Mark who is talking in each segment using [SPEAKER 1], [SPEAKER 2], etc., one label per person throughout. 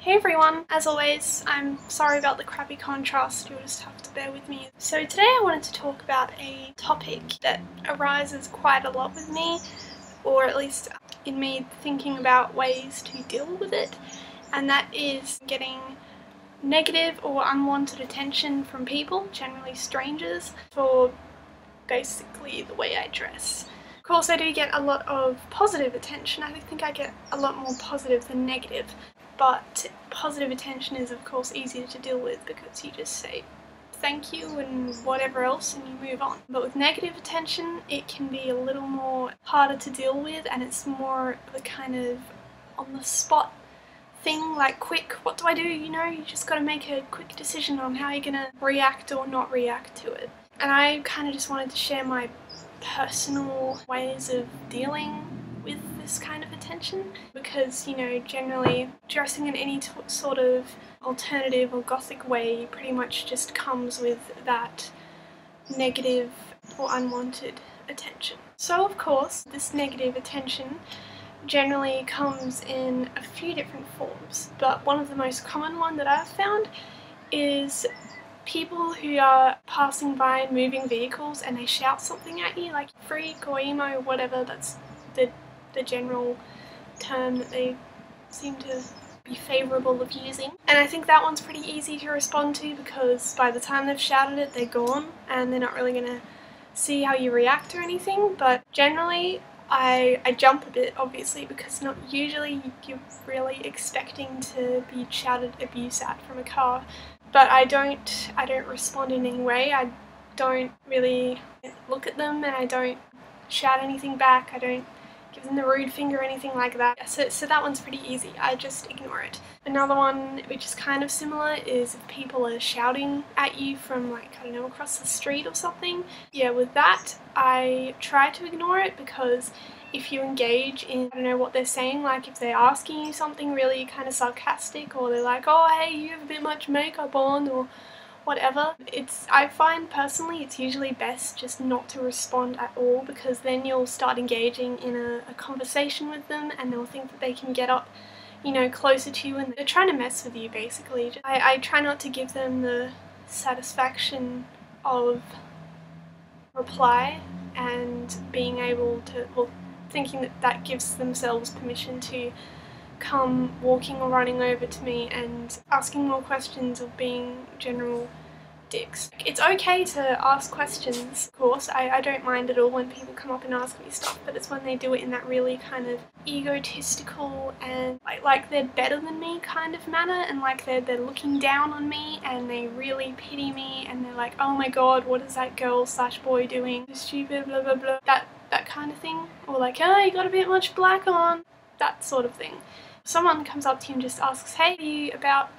[SPEAKER 1] Hey everyone, as always, I'm sorry about the crappy contrast, you'll just have to bear with me. So today I wanted to talk about a topic that arises quite a lot with me, or at least in me thinking about ways to deal with it, and that is getting negative or unwanted attention from people, generally strangers, for basically the way I dress. Of course I do get a lot of positive attention. I think I get a lot more positive than negative, but positive attention is of course easier to deal with because you just say thank you and whatever else and you move on. But with negative attention it can be a little more harder to deal with, and it's more the kind of on the spot thing, like quick, what do I do? You know, you just gotta make a quick decision on how you're gonna react or not react to it. And I kind of just wanted to share my personal ways of dealing with this kind of attention, because, you know, generally dressing in any sort of alternative or gothic way pretty much just comes with that negative or unwanted attention. So of course this negative attention generally comes in a few different forms, but one of the most common one that I've found is people who are passing by in moving vehicles and they shout something at you, like freak or emo, whatever, that's the general term that they seem to be favourable of using. And I think that one's pretty easy to respond to because by the time they've shouted it, they're gone and they're not really going to see how you react or anything. But generally I jump a bit, obviously, because not usually you're really expecting to be shouted abuse at from a car. But I don't respond in any way. I don't really look at them and I don't shout anything back. I don't give them the rude finger or anything like that. So that one's pretty easy. I just ignore it. Another one which is kind of similar is if people are shouting at you from, like, I don't know, across the street or something. Yeah, with that I try to ignore it, because if you engage in, I don't know, what they're saying, like if they're asking you something really kind of sarcastic, or they're like, oh hey, you have a bit much makeup on, or whatever, I find personally it's usually best just not to respond at all, because then you'll start engaging in a conversation with them and they'll think that they can get up, you know, closer to you, and they're trying to mess with you basically. I try not to give them the satisfaction of reply and being able to, well, thinking that that gives themselves permission to come walking or running over to me and asking more questions or being general dicks. It's okay to ask questions, of course. I don't mind at all when people come up and ask me stuff, but it's when they do it in that really kind of egotistical and like they're better than me kind of manner, and like they're looking down on me and they really pity me and they're like, oh my god, what is that girl / boy doing? Stupid, blah blah blah. That kind of thing. Or like, oh, you got a bit much black on. That sort of thing. Someone comes up to you and just asks, hey, are you about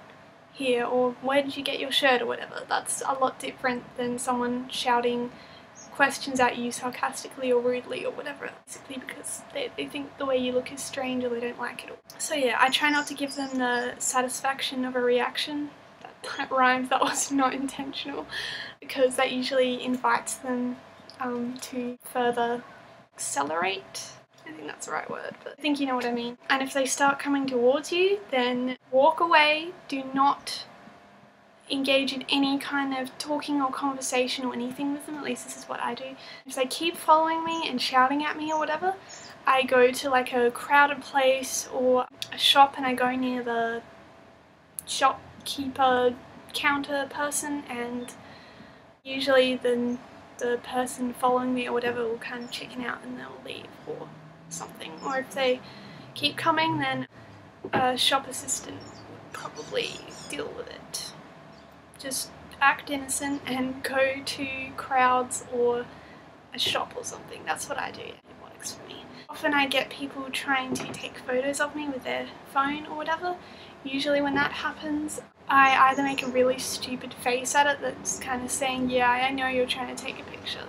[SPEAKER 1] here, or where did you get your shirt, or whatever. That's a lot different than someone shouting questions at you sarcastically or rudely or whatever, simply because they think the way you look is strange or they don't like it. So yeah, I try not to give them the satisfaction of a reaction. That rhymes, that was not intentional, because that usually invites them to further accelerate. I think that's the right word, but I think you know what I mean. And if they start coming towards you, then walk away. Do not engage in any kind of talking or conversation or anything with them. At least this is what I do. If they keep following me and shouting at me or whatever, I go to like a crowded place or a shop and I go near the shopkeeper counter person, and usually then the person following me or whatever will kind of chicken out and they'll leave or something. Or if they keep coming, then a shop assistant would probably deal with it. Just act innocent and go to crowds or a shop or something. That's what I do. It works for me. Often I get people trying to take photos of me with their phone or whatever. Usually when that happens, I either make a really stupid face at it that's kind of saying, yeah, I know you're trying to take a picture.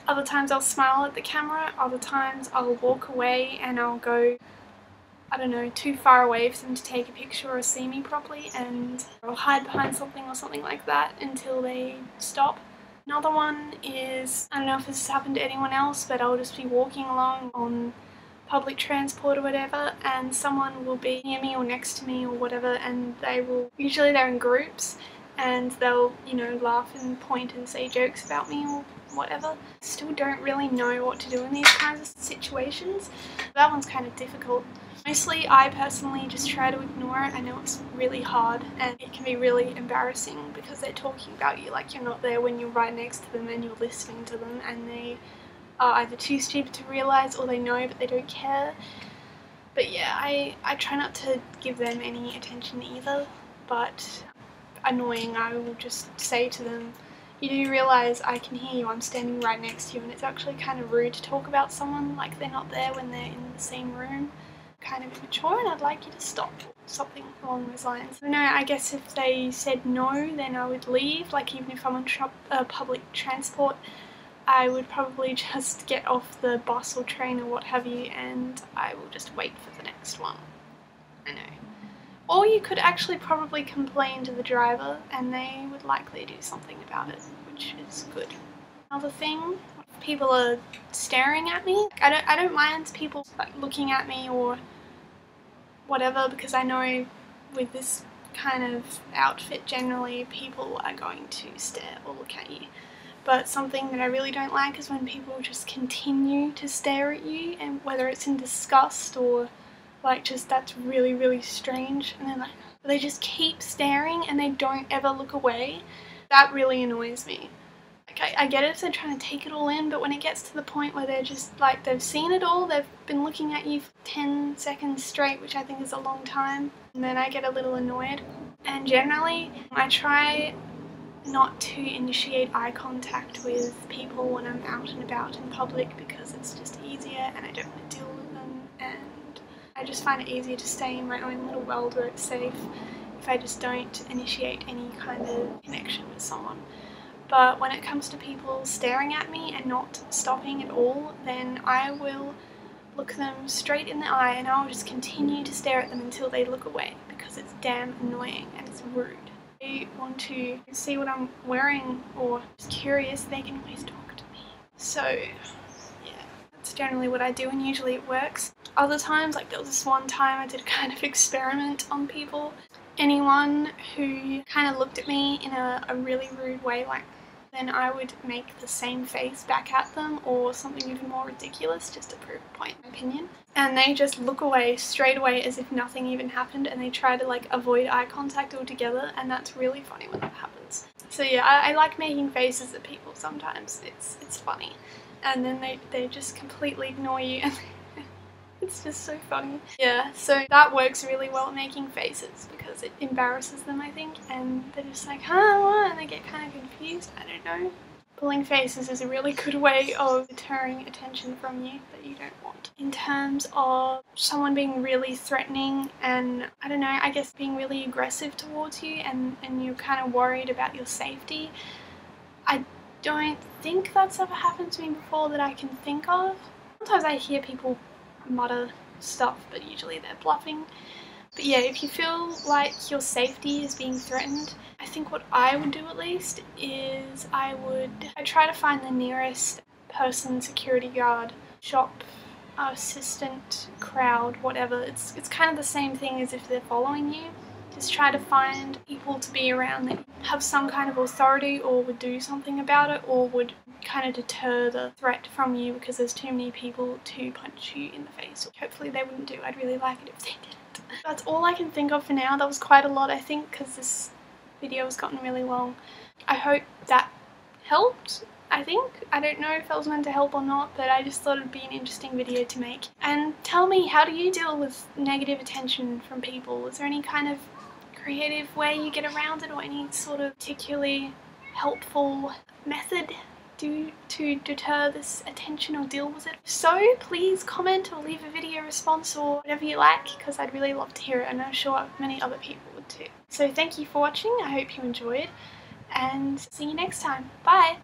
[SPEAKER 1] Other times I'll smile at the camera, other times I'll walk away and I'll go, I don't know, too far away for them to take a picture or see me properly, and I'll hide behind something or something like that until they stop. Another one is, I don't know if this has happened to anyone else, but I'll just be walking along on public transport or whatever, and someone will be near me or next to me or whatever, and usually they're in groups, and they'll, you know, laugh and point and say jokes about me or whatever. Still don't really know what to do in these kinds of situations. That one's kind of difficult. Mostly I personally just try to ignore it. I know it's really hard and it can be really embarrassing because they're talking about you like you're not there when you're right next to them and you're listening to them, and they are either too stupid to realise or they know but they don't care. But yeah, I try not to give them any attention either, but annoying, I will just say to them, you do realise I can hear you, I'm standing right next to you, and it's actually kind of rude to talk about someone like they're not there when they're in the same room. Kind of immature, and I'd like you to stop. Something along those lines. No, I guess if they said no, then I would leave. Like, even if I'm on public transport, I would probably just get off the bus or train or what have you, and I will just wait for the next one. I know. Or you could actually probably complain to the driver and they would likely do something about it, which is good. Another thing, people are staring at me. I don't mind people like looking at me or whatever, because I know with this kind of outfit generally people are going to stare or look at you. But something that I really don't like is when people just continue to stare at you, and whether it's in disgust or like just that's really, really strange, and they're like, they just keep staring and they don't ever look away. That really annoys me. Like, I get it if they're trying to take it all in, but when it gets to the point where they're just like, they've seen it all, they've been looking at you for 10 seconds straight, which I think is a long time, and then I get a little annoyed. And generally, I try not to initiate eye contact with people when I'm out and about in public because it's just easier and I don't want to deal with them, and I just find it easier to stay in my own little world where it's safe if I just don't initiate any kind of connection with someone. But when it comes to people staring at me and not stopping at all, then I will look them straight in the eye and I'll just continue to stare at them until they look away, because it's damn annoying and it's rude. If they want to see what I'm wearing or just curious, they can always talk to me. So yeah, that's generally what I do, and usually it works. Other times, like there was this one time I did a kind of experiment on people. Anyone who kind of looked at me in a really rude way, like, then I would make the same face back at them or something even more ridiculous just to prove a point, in my opinion. And they just look away straight away as if nothing even happened, and they try to like avoid eye contact altogether, and that's really funny when that happens. So yeah, I like making faces at people sometimes. It's funny. And then they just completely ignore you and it's just so funny. Yeah, so that works really well at making faces because it embarrasses them, I think, and they're just like, huh, what? And they get kind of confused. I don't know. Pulling faces is a really good way of deterring attention from you that you don't want. In terms of someone being really threatening and, I don't know, I guess being really aggressive towards you and you're kind of worried about your safety, I don't think that's ever happened to me before that I can think of. Sometimes I hear people mutter stuff, but usually they're bluffing. But yeah, if you feel like your safety is being threatened, I think what I would do at least is I try to find the nearest person, security guard, shop assistant, crowd, whatever. It's kind of the same thing as if they're following you. Just try to find people to be around that have some kind of authority or would do something about it, or would kind of deter the threat from you because there's too many people to punch you in the face, which hopefully they wouldn't do. I'd really like it if they didn't. That's all I can think of for now. That was quite a lot, I think, because this video has gotten really long. I hope that helped. I think. I don't know if that was meant to help or not, but I just thought it'd be an interesting video to make. And tell me, how do you deal with negative attention from people? Is there any kind of creative way you get around it, or any sort of particularly helpful method to deter this attention or deal with it? So please comment or leave a video response or whatever you like, because I'd really love to hear it, and I'm sure many other people would too. So thank you for watching, I hope you enjoyed, and see you next time. Bye!